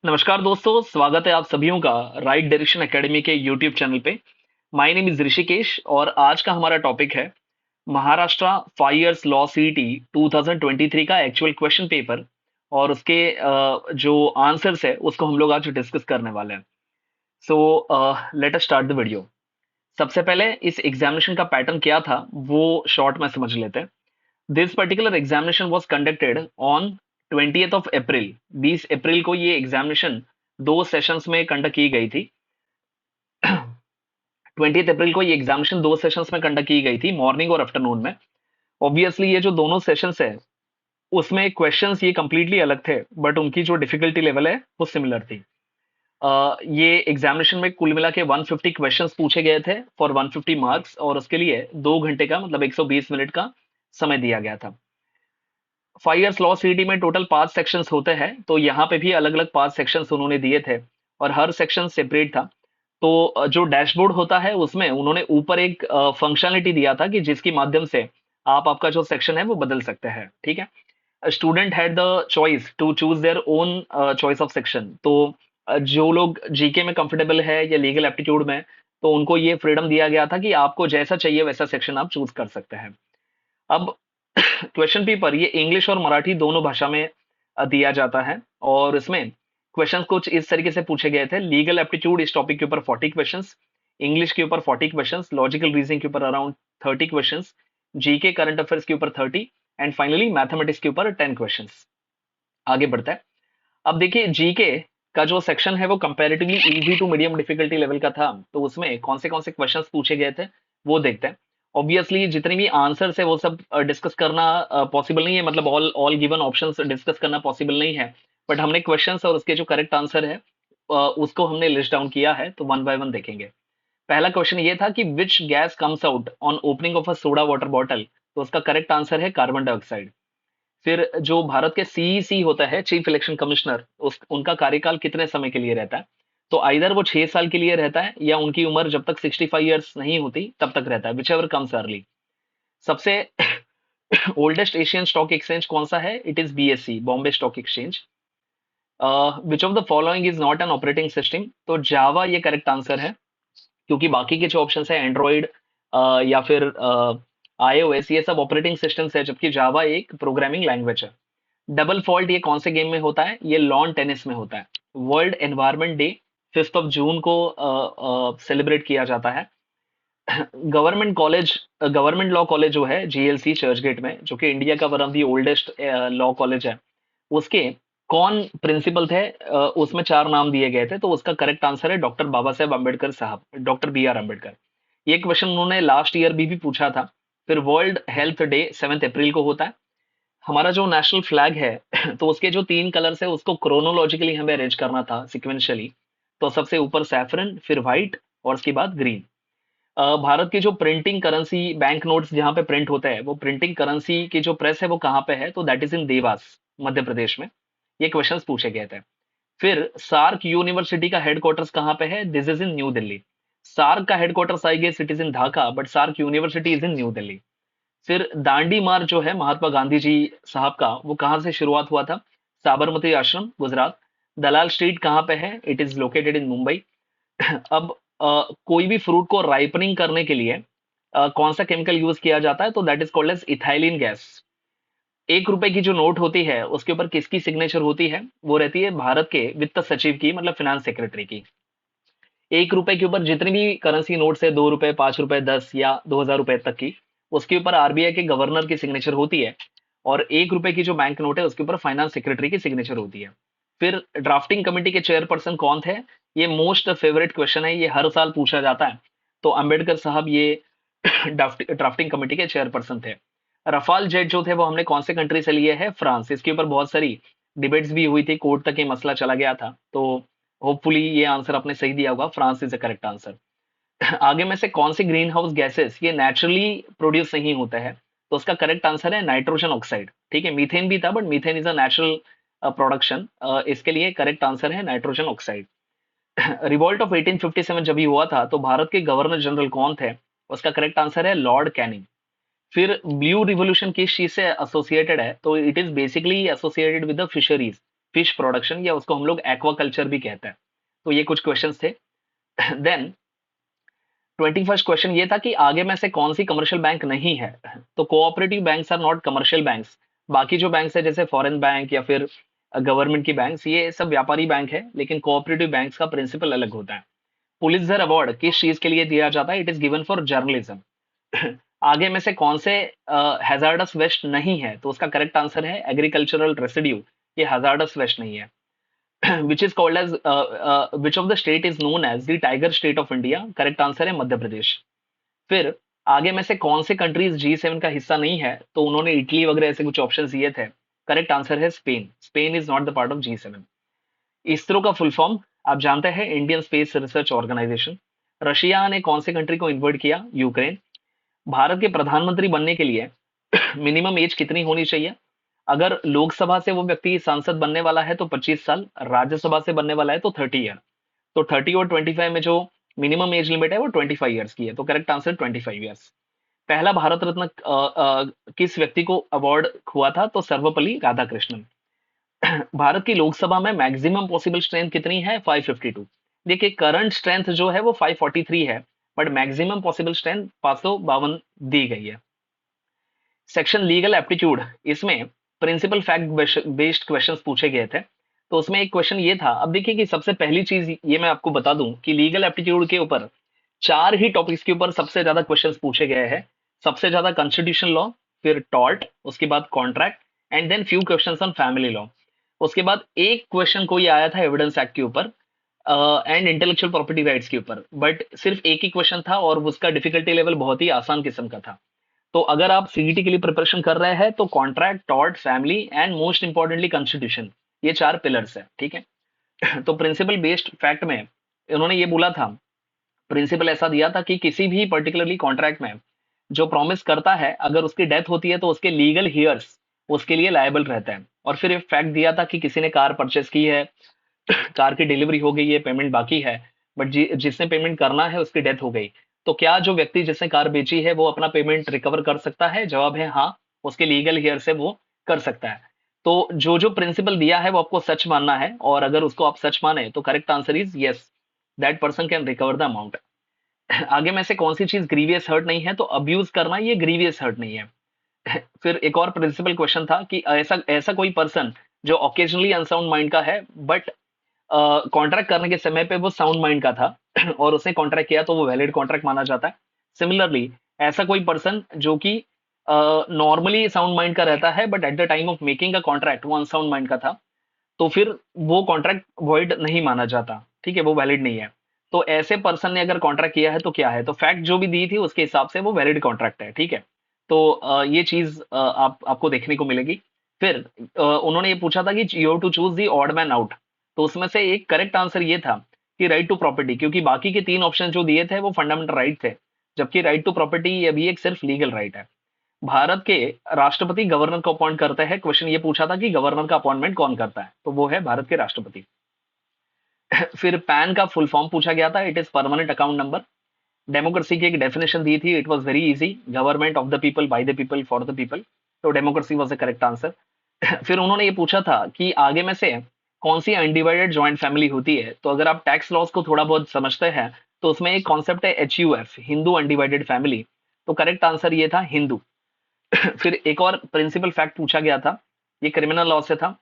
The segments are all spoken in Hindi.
नमस्कार दोस्तों, स्वागत है आप सभीयों का राइट डायरेक्शन एकेडमी के यूट्यूब चैनल पे। माय नेम इज ऋषिकेश और आज का हमारा टॉपिक है महाराष्ट्र 5 इयर्स लॉ सीईटी 2023 का एक्चुअल क्वेश्चन पेपर और उसके जो आंसर्स है उसको हम लोग आज डिस्कस करने वाले हैं। So let us start the video. सबसे पहले इस एग्जामिनेशन का पैटर्न क्या था वो शॉर्ट में समझ लेते हैं। This particular examination was conducted on 20th of April. 20 अप्रैल को ये एग्जामिनेशन दो सेशंस में कंडक्ट की गई थी। 20th अप्रैल को ये एग्जामिनेशन दो सेशंस में कंडक्ट की गई थी, मॉर्निंग और आफ्टरनून में। ऑब्वियसली ये जो दोनों सेशंस है उसमें क्वेश्चंस ये कंप्लीटली अलग थे, बट उनकी जो डिफिकल्टी लेवल है वो सिमिलर थी। ये एग्जामिनेशन में कुल मिला के 150 क्वेश्चंस पूछे गए थे फॉर 150 मार्क्स और उसके लिए 2 घंटे का मतलब 120 मिनट का समय दिया गया था। 5 इयर्स लॉ सीईटी में टोटल 5 सेक्शंस होते हैं, तो यहाँ पे भी अलग अलग 5 सेक्शंस उन्होंने दिए थे और हर सेक्शन सेपरेट था। तो जो डैशबोर्ड होता है उसमें उन्होंने ऊपर एक फंक्शनलिटी दिया था कि जिसकी माध्यम से आप आपका जो सेक्शन है वो बदल सकते हैं। ठीक है, student had the choice to choose their own choice of section. तो जो लोग जीके में कंफर्टेबल है या लीगल एप्टीट्यूड में, तो उनको ये फ्रीडम दिया गया था कि आपको जैसा चाहिए वैसा सेक्शन आप चूज कर सकते हैं। अब क्वेश्चन पेपर ये इंग्लिश और मराठी दोनों भाषा में दिया जाता है और इसमें क्वेश्चंस कुछ इस तरीके से पूछे गए थे। लीगल एप्टीट्यूड इस टॉपिक के ऊपर 40 क्वेश्चंस, इंग्लिश के ऊपर 40 क्वेश्चंस, लॉजिकल रीजनिंग के ऊपर around 30 questions, GK current affairs के ऊपर 30 एंड फाइनली मैथमेटिक्स के ऊपर 10 क्वेश्चंस। आगे बढ़ता है। अब देखिए जीके का जो सेक्शन है वो comparatively easy to medium difficulty level का था, तो उसमें कौन से क्वेश्चंस पूछे गए थे वो देखते हैं। ऑब्वियसली जितने भी आंसर्स है वो सब डिस्कस करना पॉसिबल नहीं है, मतलब all all given options discuss करना पॉसिबल नहीं है। बट हमने क्वेश्चंस और उसके जो करेक्ट आंसर है उसको हमने लिस्ट डाउन किया है, तो वन बाय वन देखेंगे। पहला क्वेश्चन ये था कि which gas comes out on opening of a soda water bottle, तो उसका करेक्ट आंसर है कार्बन डाइऑक्साइड। फिर जो भारत के सीईसी होता है, चीफ इलेक्शन कमिश्नर, उस उनका कार्यकाल कितने समय के लिए रहता है? तो आइदर वो 6 साल के लिए रहता है या उनकी उम्र जब तक 65 ईयर्स नहीं होती तब तक रहता है, विच एवर कम्स अर्ली। सबसे ओल्डेस्ट एशियन स्टॉक एक्सचेंज कौन सा है? It is BSc, Bombay stock exchange. Which of the following is not an operating system, तो जावा ये करेक्ट आंसर है, क्योंकि बाकी के जो ऑप्शन है एंड्रॉइड या फिर आईओएस, ये सब ऑपरेटिंग सिस्टम्स है, जबकि जावा एक प्रोग्रामिंग लैंग्वेज है। डबल फॉल्ट ये कौन से गेम में होता है? ये लॉन टेनिस में होता है। वर्ल्ड एनवायरनमेंट डे 5 जून को सेलिब्रेट किया जाता है। गवर्नमेंट लॉ कॉलेज जो है जीएलसी चर्चगेट में, जो कि इंडिया का one of the oldest law college है, उसके कौन प्रिंसिपल थे? उसमें 4 नाम दिए गए थे, तो उसका करेक्ट आंसर है डॉक्टर बाबा साहेब अम्बेडकर साहब, डॉक्टर बी आर अम्बेडकर। ये क्वेश्चन उन्होंने लास्ट ईयर भी पूछा था। फिर वर्ल्ड हेल्थ डे 7 अप्रैल को होता है। हमारा जो नेशनल फ्लैग है तो उसके जो 3 कलर्स है उसको क्रोनोलॉजिकली हमें अरेंज करना था सिक्वेंशियली। तो सबसे ऊपर सैफरन, फिर व्हाइट और उसके बाद ग्रीन। भारत की जो प्रिंटिंग करेंसी, बैंक नोट्स जहाँ पे प्रिंट होते हैं, वो प्रिंटिंग करेंसी की जो प्रेस है वो कहाँ पे है? तो that is in Dewas, Madhya Pradesh में। ये क्वेश्चंस पूछे गए थे। फिर सार्क यूनिवर्सिटी का हेडक्वार्टर्स कहाँ पे है? This is in New Delhi. SAARC का headquarters I guess it is in Dhaka, but SAARC university is in New Delhi. फिर दांडी मार्च जो है महात्मा गांधी जी साहब का, वो कहाँ से शुरुआत हुआ था? साबरमती आश्रम, गुजरात। दलाल स्ट्रीट कहाँ पे है? It is located in Mumbai. अब कोई भी फ्रूट को राइपनिंग करने के लिए कौन सा केमिकल यूज किया जाता है? तो that is called as ethylene gas. 1 रुपए की जो नोट होती है उसके ऊपर किसकी सिग्नेचर होती है? वो रहती है भारत के वित्त सचिव की, मतलब फिनांस सेक्रेटरी की। 1 रुपए के ऊपर जितनी भी करेंसी नोट्स है, 2 रुपए, 5 रुपए, 10 या 2000 रुपए तक की, उसके ऊपर आरबीआई के गवर्नर की सिग्नेचर होती है। और 1 रुपए की जो बैंक नोट है उसके ऊपर फाइनेंस सेक्रेटरी की सिग्नेचर होती है। फिर ड्राफ्टिंग कमेटी के चेयरपर्सन कौन थे? ये मोस्ट फेवरेट क्वेश्चन है, ये हर साल पूछा जाता है। तो अंबेडकर साहब ये ड्राफ्टिंग कमेटी के चेयरपर्सन थे। रफाल जेट जो थे वो हमने कौन से कंट्री से लिए हैं? फ्रांस। इसके ऊपर बहुत सारी डिबेट्स भी हुई थी, कोर्ट तक ये मसला चला गया था। तो होपफुली ये आंसर आपने सही दिया होगा, France is the correct answer. आगे में से कौन सी ग्रीन हाउस गैसेस ये नेचुरली प्रोड्यूस नहीं होता है? तो उसका करेक्ट आंसर है नाइट्रोजन ऑक्साइड। ठीक है, मीथेन भी था, but methane is a natural production. इसके लिए करेक्ट आंसर है नाइट्रोजन ऑक्साइड। रिवॉल्ट ऑफ 1857 जब भी हुआ था तो भारत के गवर्नर जनरल कौन थे? उसका करेक्ट आंसर है लॉर्ड कैनिंग। फिर ब्लू रिवोल्यूशन किस चीज से एसोसिएटेड है? तो it is basically associated with the fisheries. Fish production, या उसको हम लोग एक्वाकल्चर भी कहते हैं। तो ये कुछ क्वेश्चन थे। देन 21st क्वेश्चन ये था कि आगे में से कौन सी कमर्शियल बैंक नहीं है। तो cooperative banks are not commercial banks. बाकी जो बैंक्स है जैसे फॉरेन बैंक या फिर गवर्नमेंट की बैंक्स, ये सब व्यापारी बैंक है, लेकिन कोऑपरेटिव बैंक्स का प्रिंसिपल अलग होता है। पुलित्जर अवार्ड किस चीज के लिए दिया जाता है? It is given for journalism. आगे में से कौन से हैजार्डस वेस्ट नहीं है? तो उसका करेक्ट आंसर है एग्रीकल्चरल रेसिड्यू। ये हैजार्डस वेस्ट नहीं है। Which is called as which of the state is known as the tiger state of India? Correct answer है मध्य प्रदेश। फिर आगे में से कौन से कंट्रीज G7 का हिस्सा नहीं है? तो उन्होंने इटली वगैरह ऐसे कुछ ऑप्शन दिए थे। करेक्ट आंसर है Spain. Spain is not the part of G7। ISRO का फुल फॉर्म आप जानते हैं, Indian Space Research Organisation. Russia ने कौन से कंट्री को इन्वर्ट किया? यूक्रेन। भारत के प्रधानमंत्री बनने के लिए मिनिमम एज कितनी होनी चाहिए? अगर लोकसभा से वो व्यक्ति सांसद बनने वाला है तो 25 साल, राज्यसभा से बनने वाला है तो 30 ईयर। तो 30 और 25 में जो मिनिमम एज लिमिट है वो 25 ईयर्स की है। तो करेक्ट आंसर 25 ईयर्स। पहला भारत रत्न किस व्यक्ति को अवार्ड हुआ था? तो सर्वपल्ली राधाकृष्णन। भारत की लोकसभा में मैक्सिमम पॉसिबल स्ट्रेंथ कितनी है? 552। देखिए करंट स्ट्रेंथ जो है वो 543 है, बट मैक्सिमम पॉसिबल स्ट्रेंथ 552 दी गई है। सेक्शन लीगल एप्टीट्यूड, इसमें प्रिंसिपल फैक्ट बेस्ड क्वेश्चंस पूछे गए थे। तो उसमें एक क्वेश्चन ये था, अब देखिए कि सबसे पहली चीज ये मैं आपको बता दूं कि लीगल एप्टीट्यूड के ऊपर 4 ही टॉपिक्स के ऊपर सबसे ज्यादा क्वेश्चंस पूछे गए हैं। सबसे ज्यादा कॉन्स्टिट्यूशन लॉ, फिर टॉर्ट, उसके बाद contract, and then few questions on family law. उसके बाद एक क्वेश्चन कोई आया था एविडेंस एक्ट के ऊपर एंड इंटेलेक्चुअल प्रॉपर्टी राइट्स के ऊपर, बट सिर्फ एक ही क्वेश्चन था और उसका डिफिकल्टी लेवल बहुत ही आसान किस्म का था। तो अगर आप सीईटी के लिए प्रिपरेशन कर रहे हैं तो contract, tort, family and most importantly constitution, ये 4 पिलर्स है, ठीक है। तो प्रिंसिपल बेस्ड फैक्ट में उन्होंने ये बोला था, प्रिंसिपल ऐसा दिया था कि किसी भी पर्टिकुलरली कॉन्ट्रैक्ट में जो प्रॉमिस करता है अगर उसकी डेथ होती है तो उसके लीगल हियर्स उसके लिए लायबल रहते हैं। और फिर एक फैक्ट दिया था कि किसी ने कार परचेस की है, कार की डिलीवरी हो गई है, पेमेंट बाकी है, बट जिसने पेमेंट करना है उसकी डेथ हो गई, तो क्या जो व्यक्ति जिसने कार बेची है वो अपना पेमेंट रिकवर कर सकता है? जवाब है हाँ, उसके लीगल हियर से वो कर सकता है। तो जो जो प्रिंसिपल दिया है वो आपको सच मानना है, और अगर उसको आप सच माने तो correct answer is yes, that person can recover the amount. आगे में से कौन सी चीज ग्रीवियस हर्ट नहीं है? तो अब्यूज करना ये ग्रीवियस हर्ट नहीं है। फिर एक और प्रिंसिपल क्वेश्चन था कि ऐसा ऐसा कोई पर्सन जो ओकेजनली अनसाउंड माइंड का है बट कॉन्ट्रैक्ट करने के समय पे वो साउंड माइंड का था और उसने कॉन्ट्रैक्ट किया तो वो वैलिड कॉन्ट्रैक्ट माना जाता है। सिमिलरली ऐसा कोई पर्सन जो कि नॉर्मली साउंड माइंड का रहता है but at the time of making a contract वो अनसाउंड माइंड का था, तो फिर वो कॉन्ट्रैक्ट वॉइड नहीं माना जाता, ठीक है, वो वैलिड नहीं है। तो ऐसे पर्सन ने अगर कॉन्ट्रैक्ट किया है तो क्या है? तो फैक्ट जो भी दी थी उसके हिसाब से वो वैलिड कॉन्ट्रैक्ट है, ठीक है। तो ये चीज आपको देखने को मिलेगी। फिर उन्होंने ये पूछा था कि you have to choose the odd man out. तो उसमें से एक करेक्ट आंसर ये था कि राइट टू प्रॉपर्टी, क्योंकि बाकी के 3 ऑप्शन जो दिए थे वो फंडामेंटल राइट थे, जबकि राइट टू प्रॉपर्टी ये भी एक सिर्फ लीगल राइट है। भारत के राष्ट्रपति गवर्नर को अपॉइंट करते हैं। क्वेश्चन ये पूछा था कि गवर्नर का अपॉइंटमेंट कौन करता है? तो वो है भारत के राष्ट्रपति। फिर पैन का फुल फॉर्म पूछा गया था, it is permanent account number. Democracy की एक डेफिनेशन दी थी, it was very easy, government of the people, by the people, for the people. तो democracy was the correct answer. फिर उन्होंने ये पूछा था कि आगे में से कौन सी अनडिवाइडेड जॉइंट फैमिली होती है? तो अगर आप टैक्स लॉस को थोड़ा बहुत समझते हैं तो उसमें एक कॉन्सेप्ट है HUF, हिंदू अनडिवाइडेड फैमिली। तो करेक्ट आंसर ये था हिंदू। फिर एक और प्रिंसिपल फैक्ट पूछा गया था, ये क्रिमिनल लॉ से था।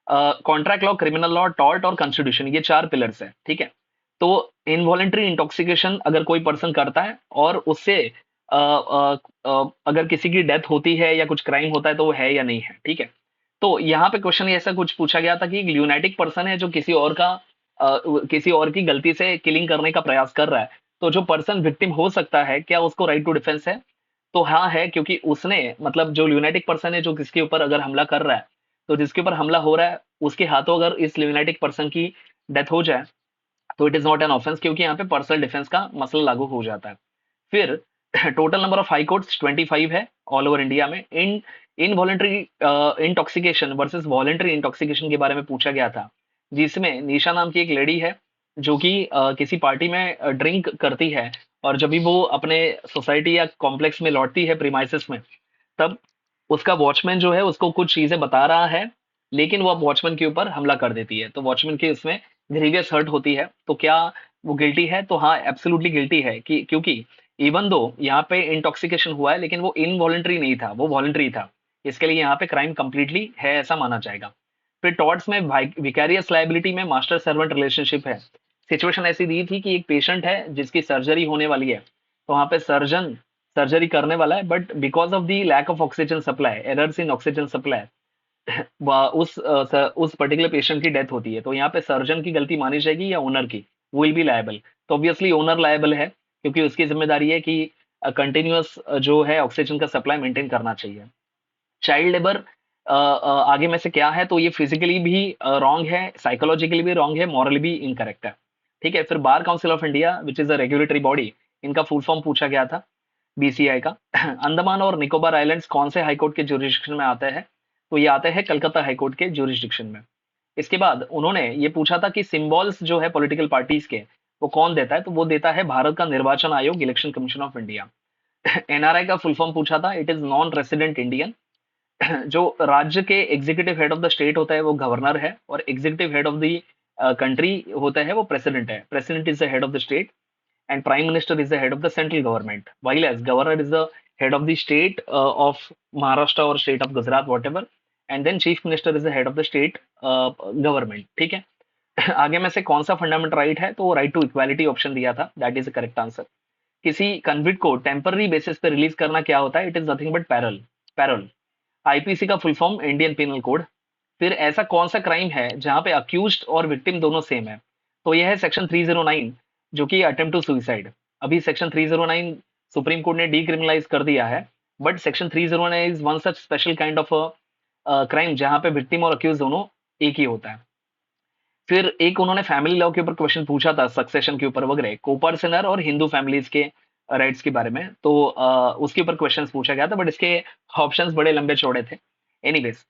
Contract law, criminal law, tort और कॉन्स्टिट्यूशन, ये 4 पिलर्स है, ठीक है। तो इनवॉलेंट्री इंटॉक्सिकेशन अगर कोई पर्सन करता है और उससे अगर किसी की डेथ होती है या कुछ क्राइम होता है तो वो है या नहीं है, ठीक है। तो यहाँ पे क्वेश्चन ऐसा कुछ पूछा गया था कि एक ल्यूनेटिक पर्सन है जो किसी और की गलती से किलिंग करने का प्रयास कर रहा है, तो जो पर्सन विक्टिम हो सकता है क्या उसको राइट टू डिफेंस है? तो हाँ है, क्योंकि उसने मतलब जो ल्यूनेटिक पर्सन है जो किसके ऊपर अगर हमला कर रहा है, तो जिसके ऊपर हमला हो रहा है उसके हाथों अगर इस ल्यूनेटिक पर्सन की डेथ हो जाए तो it is not an offence, क्योंकि यहाँ पे पर्सनल डिफेंस का मसला लागू हो जाता है। फिर total number of high courts 25 है ऑल ओवर इंडिया में। Involuntary intoxication versus voluntary intoxication के बारे में पूछा गया था, जिसमें निशा नाम की एक लेडी है जो कि किसी पार्टी में ड्रिंक करती है, और जब भी वो अपने सोसाइटी या कॉम्प्लेक्स में लौटती है प्रीमाइसेस में, तब उसका वॉचमैन जो है उसको कुछ चीजें बता रहा है, लेकिन वो अब वॉचमैन के ऊपर हमला कर देती है, तो वॉचमैन की इसमें ग्रीवियस हर्ट होती है। तो क्या वो गिल्टी है? तो हाँ, एब्सोल्युटली गिल्टी है, कि क्योंकि इवन दो यहाँ पे इंटॉक्सिकेशन हुआ है, लेकिन वो इनवॉलंटरी नहीं था, वो वॉलंटरी था। इसके लिए यहाँ पे क्राइम कंप्लीटली है, ऐसा माना जाएगा। फिर टॉर्ट्स में विकैरियस लायबिलिटी में मास्टर सर्वेंट रिलेशनशिप है। सिचुएशन ऐसी दी थी कि एक पेशेंट है जिसकी सर्जरी होने वाली है, तो वहाँ पे सर्जन सर्जरी करने वाला है, but because of the lack of oxygen supply, errors in oxygen supply, उस पर्टिकुलर पेशेंट की डेथ होती है। तो यहाँ पे सर्जन की गलती मानी जाएगी या ओनर की? Will be liable. तो ऑब्वियसली ओनर लायबल है, क्योंकि उसकी जिम्मेदारी है कि कंटिन्यूअस जो है ऑक्सीजन का सप्लाई मेंटेन करना चाहिए। चाइल्ड लेबर आगे में से क्या है? तो ये फिजिकली भी रॉन्ग है, साइकोलॉजिकली भी रॉन्ग है, मॉरली भी इनकरेक्ट है। ठीक है। फिर bar council of India which is a regulatory body, इनका फुल फॉर्म पूछा गया था, बीसीआई का। अंडमान और निकोबार आइलैंड्स कौन से हाईकोर्ट के ज्यूरिसडिक्शन में आते हैं? तो ये आते हैं कलकत्ता हाईकोर्ट के ज्यूरिसडिक्शन में। इसके बाद उन्होंने ये पूछा था कि सिंबल्स जो है पॉलिटिकल पार्टीज के, वो कौन देता है? तो वो देता है भारत का निर्वाचन आयोग, election commission of India. NRI का फुल फॉर्म पूछा था, it is non resident Indian. जो राज्य के executive head of the state होता है वो गवर्नर है, और executive head of the country होता है वो प्रेसिडेंट है। President is the head of the state and prime minister is the head of the central government, while as governor is the head of the state of Maharashtra or state of Gujarat, whatever, and then chief minister is the head of the state government। ठीक है। आगे में से कौन सा फंडामेंटल राइट है? तो राइट टू इक्वालिटी ऑप्शन दिया था, that is the correct answer. किसी कन्विक्ट को टेम्पररी बेसिस पे रिलीज करना क्या होता है? It is nothing but parole. Parole IPC का full form Indian penal code. फिर ऐसा कौन सा क्राइम है जहां पे अक्यूज्ड और विक्टिम दोनों सेम है? तो यह है सेक्शन 309, जो कि अटेम्प्ट टू सुसाइड। अभी सेक्शन 309 सुप्रीम कोर्ट ने डीक्रिमिनलाइज कर दिया है, but section 309 is one such special kind of crime जहां पे विक्टिम और अक्यूज दोनों एक ही होता है। फिर एक उन्होंने फैमिली लॉ के ऊपर क्वेश्चन पूछा था, सक्सेशन के ऊपर वगैरह, कोपर सेनर और हिंदू फैमिलीज के राइट्स के बारे में। तो उसके ऊपर क्वेश्चंस पूछा गया था, बट इसके ऑप्शंस बड़े लंबे चौड़े थे। एनीवेज,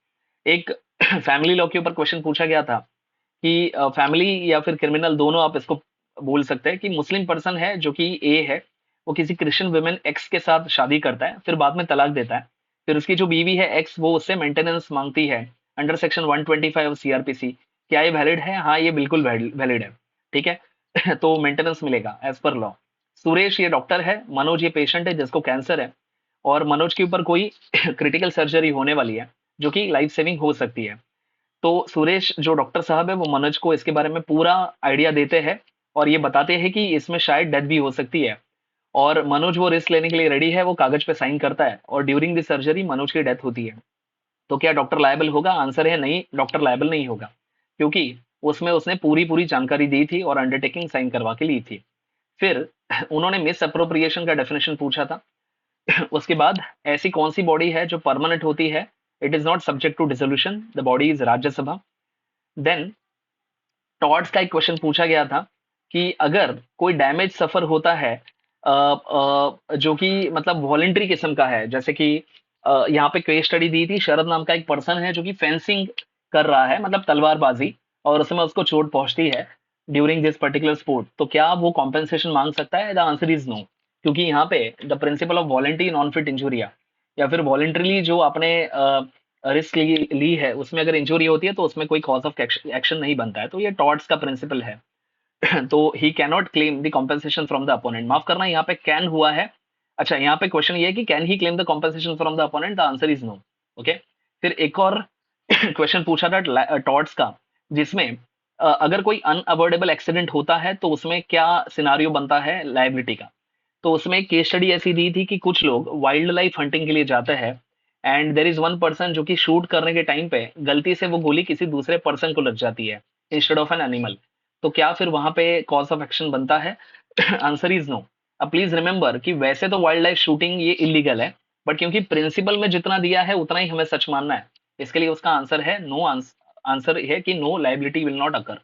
एक फैमिली लॉ के ऊपर क्वेश्चन पूछा गया था कि फैमिली या फिर क्रिमिनल, दोनों आप इसको बोल सकते हैं, कि मुस्लिम पर्सन है जो कि ए है, वो किसी क्रिश्चियन वुमेन एक्स के साथ शादी करता है, फिर बाद में तलाक देता है। फिर उसकी जो बीवी है एक्स, वो उससे मेंटेनेंस मांगती है अंडर सेक्शन 125 ऑफ सीआरपीसी। क्या ये वैलिड है? हाँ, ये बिल्कुल वैलिड है। ठीक है। तो मेंटेनेंस मिलेगा एज पर लॉ। सुरेश ये डॉक्टर है, मनोज ये पेशेंट है जिसको कैंसर है, और मनोज के ऊपर कोई क्रिटिकल सर्जरी होने वाली है जो कि लाइफ सेविंग हो सकती है। तो सुरेश जो डॉक्टर साहब है, वो मनोज को इसके बारे में पूरा आइडिया देते हैं, और ये बताते हैं कि इसमें शायद डेथ भी हो सकती है, और मनोज वो रिस्क लेने के लिए रेडी है, वो कागज पे साइन करता है, और ड्यूरिंग द सर्जरी मनोज की डेथ होती है। तो क्या डॉक्टर लायबल होगा? आंसर है नहीं, डॉक्टर लायबल नहीं होगा, क्योंकि उसमें उसने पूरी पूरी जानकारी दी थी और अंडरटेकिंग साइन करवा के ली थी। फिर उन्होंने मिस अप्रोप्रिएशन का डेफिनेशन पूछा था। उसके बाद ऐसी कौन सी बॉडी है जो परमानेंट होती है? It is not subject to dissolution, the body is Rajya Sabha. Then torts का एक क्वेश्चन पूछा गया था कि अगर कोई डैमेज सफर होता है जो कि मतलब वॉलेंट्री किस्म का है, जैसे कि यहाँ पे केस स्टडी दी थी, शरद नाम का एक पर्सन है जो कि फेंसिंग कर रहा है, मतलब तलवारबाजी, और उसमें उसको चोट पहुंचती है ड्यूरिंग दिस पर्टिकुलर स्पोर्ट, तो क्या वो कॉम्पेंसेशन मांग सकता है? द आंसर इज नो, क्योंकि यहाँ पे द प्रिंसिपल ऑफ वॉलेंट्री नॉन फिट इंजुरिया, या फिर वॉलेंट्रीली जो आपने रिस्क ली है, उसमें अगर इंजुरी होती है तो उसमें कोई कॉज ऑफ एक्शन नहीं बनता है। तो ये टॉर्ट्स का प्रिंसिपल है। तो he can not claim the compensation from the opponent. माफ करना, यहाँ पे कैन हुआ है। अच्छा, यहाँ पे क्वेश्चन ये है कि can he claim the compensation from the opponent? The answer is no. Okay. फिर एक और क्वेश्चन पूछा था टॉर्ट्स का, जिसमें अगर कोई अनअवॉइडेबल एक्सीडेंट होता है तो उसमें क्या सिनारियो बनता है लाइबिलिटी का? तो उसमें एक केस स्टडी ऐसी दी थी कि कुछ लोग वाइल्ड लाइफ हंटिंग के लिए जाते हैं, and there is one person जो कि शूट करने के टाइम पे गलती से वो गोली किसी दूसरे पर्सन को लग जाती है इंस्टेड ऑफ एन एनिमल। तो क्या फिर वहां पे कॉज ऑफ एक्शन बनता है? Answer is no. अब प्लीज रिमेंबर कि वैसे तो वाइल्ड लाइफ शूटिंग ये इलीगल है, बट क्योंकि प्रिंसिपल में जितना दिया है उतना ही हमें सच मानना है, इसके लिए उसका आंसर है नो। आंसर है कि no, liability will not occur.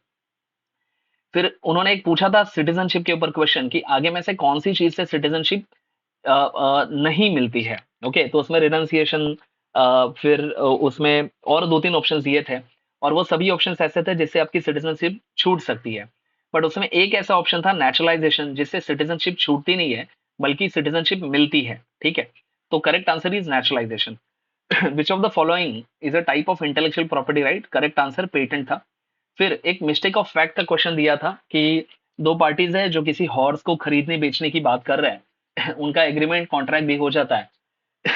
फिर उन्होंने एक पूछा था सिटीजनशिप के ऊपर क्वेश्चन, कि आगे में से कौन सी चीज से सिटीजनशिप नहीं मिलती है? ओके। तो उसमें रिनंसिएशन, फिर उसमें और दो तीन ऑप्शन दिए थे, और वो सभी ऑप्शन ऐसे थे जिससे आपकी सिटीजनशिप छूट सकती है, बट उसमें एक ऐसा ऑप्शन था नेचुरलाइजेशन, जिससे सिटीजनशिप छूटती नहीं है बल्कि सिटीजनशिप मिलती है। ठीक है। तो correct answer is naturalisation. Which of the following is a type of intellectual property right, correct answer patent था। फिर एक मिस्टेक ऑफ फैक्ट का क्वेश्चन दिया था कि दो पार्टीज है जो किसी हॉर्स को खरीदने बेचने की बात कर रहे हैं उनका एग्रीमेंट कॉन्ट्रैक्ट भी हो जाता है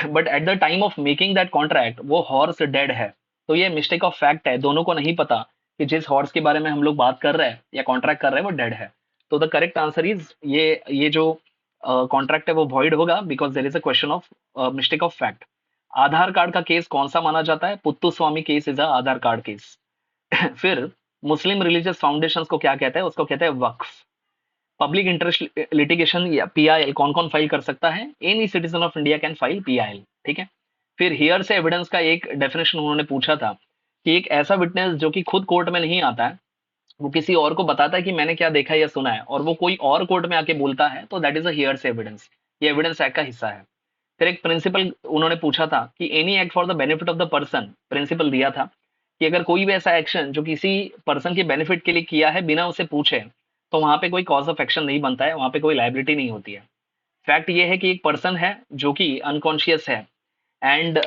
but at the time of making that contract वो हॉर्स डेड है। तो ये मिस्टेक ऑफ फैक्ट है, दोनों को नहीं पता कि जिस हॉर्स के बारे में हम लोग बात कर रहे हैं या कॉन्ट्रैक्ट कर रहे हैं वो डेड है। तो द करेक्ट आंसर इज ये जो कॉन्ट्रैक्ट है वो वॉइड होगा because there is a question of mistake of fact. Aadhaar card का केस कौन सा माना जाता है? Puttaswamy case is a Aadhaar card case. फिर मुस्लिम रिलीजियस फाउंडेशंस को क्या कहते हैं? उसको कहते हैं वक्फ। पब्लिक इंटरेस्ट लिटिगेशन या पीआईएल कौन कौन फाइल कर सकता है? Any citizen of India can file PIL, ठीक है। फिर हियर से एविडेंस का एक डेफिनेशन उन्होंने पूछा था कि एक ऐसा विटनेस जो कि खुद कोर्ट में नहीं आता है, वो किसी और को बताता है कि मैंने क्या देखा या सुना है, और वो कोई और कोर्ट में आके बोलता है, तो दैट इज अ हियर से एविडेंस। ये एविडेंस एक्ट का हिस्सा है। फिर एक प्रिंसिपल उन्होंने पूछा था कि any act for the benefit of the person, principle दिया था कि अगर कोई भी ऐसा एक्शन जो किसी पर्सन के बेनिफिट के लिए किया है बिना उसे पूछे, तो वहां पे कोई कॉज ऑफ एक्शन नहीं बनता है, वहां पे कोई लाइबिलिटी नहीं होती है। फैक्ट ये है कि एक पर्सन है जो कि अनकॉन्शियस है एंड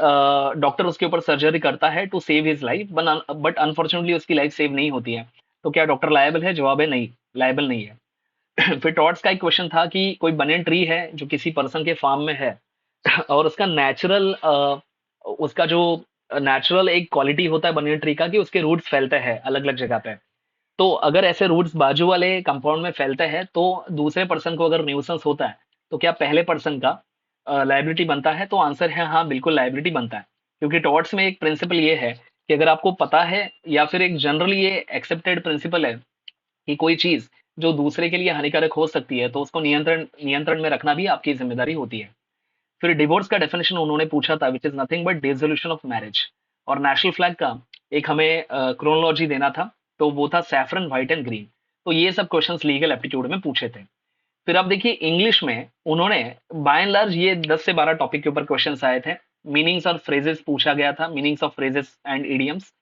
डॉक्टर उसके ऊपर सर्जरी करता है to save his life, but unfortunately उसकी लाइफ सेव नहीं होती है। तो क्या डॉक्टर लायबल है? जवाब है नहीं, लायबल नहीं है। फिर टॉर्ट्स का एक क्वेश्चन था कि कोई बनियन ट्री है जो किसी पर्सन के फार्म में है और उसका नेचुरल उसका जो नेचुरल एक क्वालिटी होता है बनियन ट्री का कि उसके रूट्स फैलते हैं अलग अलग जगह पे। तो अगर ऐसे रूट्स बाजू वाले कंपाउंड में फैलते हैं तो दूसरे पर्सन को अगर न्यूसेंस होता है, तो क्या पहले पर्सन का लाइबिलिटी बनता है? तो आंसर है हाँ, बिल्कुल लाइबिलिटी बनता है। क्योंकि टॉर्ट्स में एक प्रिंसिपल ये है कि अगर आपको पता है या फिर एक जनरली ये एक्सेप्टेड प्रिंसिपल है कि कोई चीज जो दूसरे के लिए हानिकारक हो सकती है तो उसको नियंत्रण नियंत्रण में रखना भी आपकी जिम्मेदारी होती है। फिर डिवोर्स का डेफिनेशन उन्होंने पूछा था विच is nothing but dissolution of marriage. और नेशनल फ्लैग का एक हमें क्रोनोलॉजी देना था, तो वो था सैफरन, व्हाइट एंड ग्रीन। तो ये सब क्वेश्चंस लीगल एप्टीट्यूड में पूछे थे। फिर आप देखिए इंग्लिश में उन्होंने बाय एंड लार्ज ये 10 से 12 टॉपिक के ऊपर क्वेश्चंस आए थे। मीनिंग्स और फ्रेजेस पूछा गया था, meanings of phrases and idioms.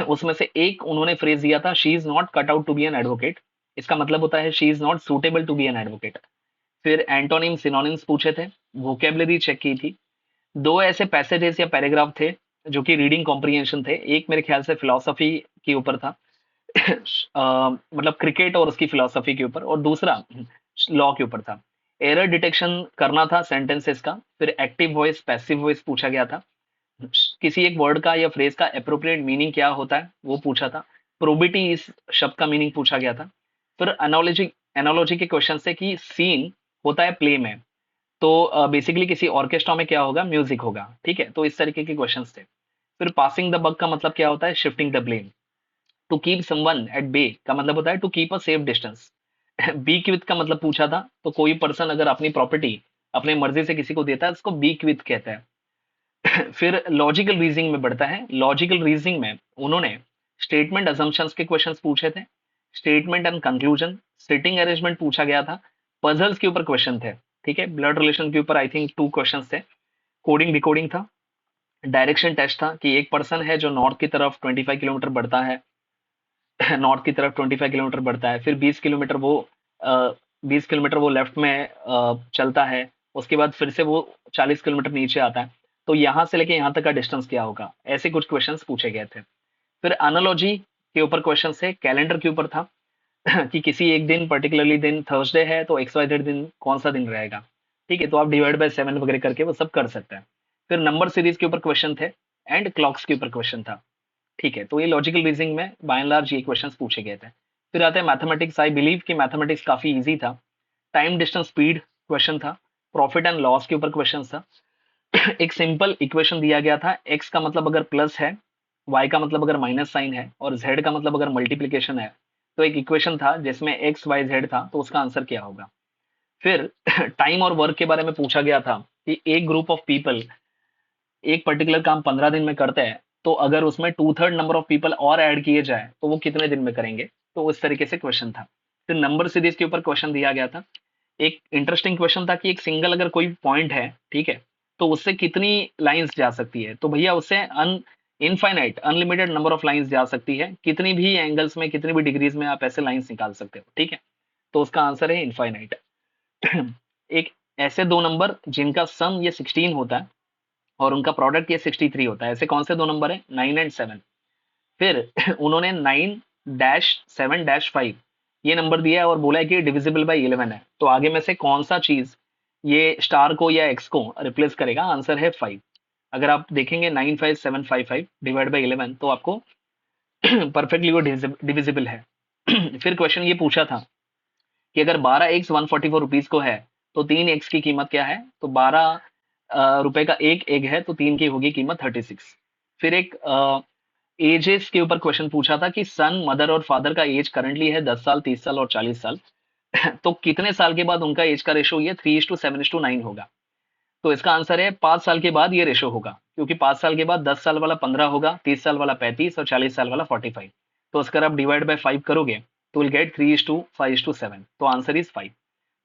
उसमें से एक उन्होंने फ्रेज दिया था, she is not cut out to be an advocate. इसका मतलब होता है she is not suitable to be an advocate. फिर एंटोनिम सिनोनिम्स पूछे थे, वोकेबलरी चेक की थी। दो ऐसे पैसेजेस या पैराग्राफ थे जो कि रीडिंग कॉम्प्रिहेंशन थे। एक मेरे ख्याल से फिलोसफी के ऊपर था मतलब क्रिकेट और उसकी फिलोसफी के ऊपर, और दूसरा लॉ के ऊपर था। एरर डिटेक्शन करना था सेंटेंसेस का। फिर एक्टिव वॉइस पैसिव वॉइस पूछा गया था। किसी एक वर्ड का या फ्रेज का अप्रोप्रिएट मीनिंग क्या होता है वो पूछा था। प्रोबिटी इस शब्द का मीनिंग पूछा गया था। फिर एनोलॉजी एनोलॉजी के क्वेश्चन से कि सीन होता है प्ले में, तो बेसिकली किसी ऑर्केस्ट्रा में क्या होगा? म्यूजिक होगा, ठीक है। तो इस तरीके के क्वेश्चंस थे। फिर पासिंग द बक का मतलब क्या होता है? Shifting the blame. To keep someone at bay का मतलब होता है to keep a safe distance. Bequeath का मतलब पूछा था, तो कोई पर्सन अगर अपनी प्रॉपर्टी अपने मर्जी से किसी को देता है उसको बी क्विथ कहते हैं। फिर लॉजिकल रीजनिंग में बढ़ता है। लॉजिकल रीजनिंग में उन्होंने स्टेटमेंट असम्पशंस के क्वेश्चंस पूछे थे, statement and conclusion, sitting arrangement पूछा गया था, पजल्स के ऊपर क्वेश्चन थे, ठीक है। ब्लड रिलेशन के ऊपर आई थिंक 2 क्वेश्चंस थे। कोडिंग डिकोडिंग था। डायरेक्शन टेस्ट था कि एक पर्सन है जो नॉर्थ की तरफ 25 किलोमीटर बढ़ता है नॉर्थ की तरफ 25 किलोमीटर बढ़ता है, फिर 20 किलोमीटर वो 20 किलोमीटर वो लेफ्ट में चलता है, उसके बाद फिर से वो 40 किलोमीटर नीचे आता है, तो यहाँ से लेके यहाँ तक का डिस्टेंस क्या होगा? ऐसे कुछ क्वेश्चंस पूछे गए थे। फिर एनालॉजी के ऊपर क्वेश्चन थे। कैलेंडर के ऊपर था कि किसी एक दिन पर्टिकुलरली दिन थर्सडे है तो एक्स वाई जेड दिन कौन सा दिन रहेगा, ठीक है। तो आप डिवाइड बाय 7 वगैरह करके वो सब कर सकते हैं। फिर नंबर सीरीज के ऊपर क्वेश्चन थे एंड क्लॉक्स के ऊपर क्वेश्चन था, ठीक है। तो ये लॉजिकल रीजनिंग में बाय एंड लार्ज ये क्वेश्चंस पूछे गए थे। फिर आते हैं मैथमेटिक्स। आई बिलीव कि मैथमेटिक्स काफी इजी था। टाइम डिस्टेंस स्पीड क्वेश्चन था। प्रॉफिट एंड लॉस के ऊपर क्वेश्चन था। एक सिंपल इक्वेशन दिया गया था, एक्स का मतलब अगर प्लस है, वाई का मतलब अगर माइनस साइन है, और जेड का मतलब अगर मल्टीप्लीकेशन है, तो एक इक्वेशन था जिसमें एक्स वाई जेड था, तो उसका आंसर क्या होगा? फिर टाइम और वर्क के बारे में पूछा गया था कि एक ग्रुप ऑफ पीपल एक पर्टिकुलर काम 15 दिन में करते हैं, तो अगर उसमें 2/3 नंबर ऑफ पीपल और ऐड किए जाए तो वो कितने दिन में करेंगे? तो उस तरीके से क्वेश्चन था। फिर नंबर सीरीज के ऊपर क्वेश्चन दिया गया था। एक इंटरेस्टिंग क्वेश्चन था कि एक सिंगल अगर कोई पॉइंट है, ठीक है, तो उससे कितनी लाइंस जा सकती है? तो भैया उससे infinite unlimited number of lines जा सकती है। कितनी भी एंगल्स में कितनी भी डिग्रीज में आप ऐसे लाइंस निकाल सकते हो, ठीक है। तो उसका आंसर है इनफाइनाइट। एक ऐसे दो नंबर जिनका सम ये 16 होता है, और उनका प्रोडक्ट ये 63 होता है। ऐसे कौन से दो नंबर है? 9 एंड 7। फिर उन्होंने 9-7-5 ये नंबर दिया है और बोला है कि डिविजिबल बाय 11 है। तो आगे में से कौन सा चीज ये स्टार को या एक्स को रिप्लेस करेगा? आंसर है 5। अगर आप देखेंगे 95755 डिवाइड बाई 11 तो आपको परफेक्टली वो डिविजिबल है। फिर क्वेश्चन ये पूछा था कि अगर 12x 144 रुपीज को है तो 3x की कीमत क्या है? तो 12 रुपए का एक एग है तो 3 की होगी कीमत 36। फिर एक एजेस के ऊपर क्वेश्चन पूछा था कि सन, मदर और फादर का एज करंटली है 10 साल, 30 साल और 40 साल। तो कितने साल के बाद उनका एज का रेशो ये 3:7:9 होगा? तो इसका आंसर है 5 साल के बाद ये रेशो होगा, क्योंकि 5 साल के बाद 10 साल वाला 15 होगा, 30 साल वाला 35 और 40 साल वाला 45। तो अगर आप डिवाइड बाय 5 करोगे तो विल गेट 3:5:7। तो आंसर इज 5।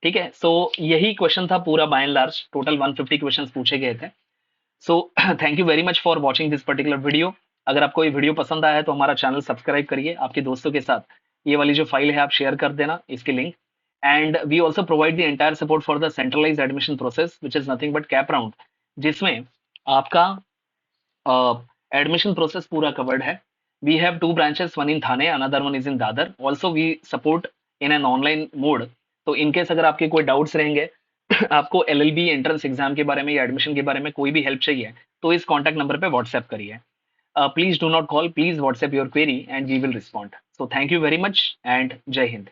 ठीक है, सो यही क्वेश्चन था पूरा by and large. Total 150 question पूछे गए थे। So thank you very much for watching this particular video. अगर आपको ये वीडियो पसंद आया है तो हमारा चैनल सब्सक्राइब करिए, आपके दोस्तों के साथ ये वाली जो फाइल है आप शेयर कर देना इसकी link. And we also provide the entire support for the centralise admission process which is nothing but CAP round, जिसमें आपका एडमिशन प्रोसेस पूरा कवर्ड है। We have 2 branches, one in Thane, another one is in Dadar. Also we support in an online mode. तो इनकेस अगर आपके कोई डाउट्स रहेंगे, आपको एलएलबी एंट्रेंस एग्जाम के बारे में या एडमिशन के बारे में कोई भी हेल्प चाहिए, तो इस कॉन्टैक्ट नंबर पे व्हाट्सएप करिए। Please do not call, please WhatsApp your query and we will respond. So thank you very much and Jai Hind.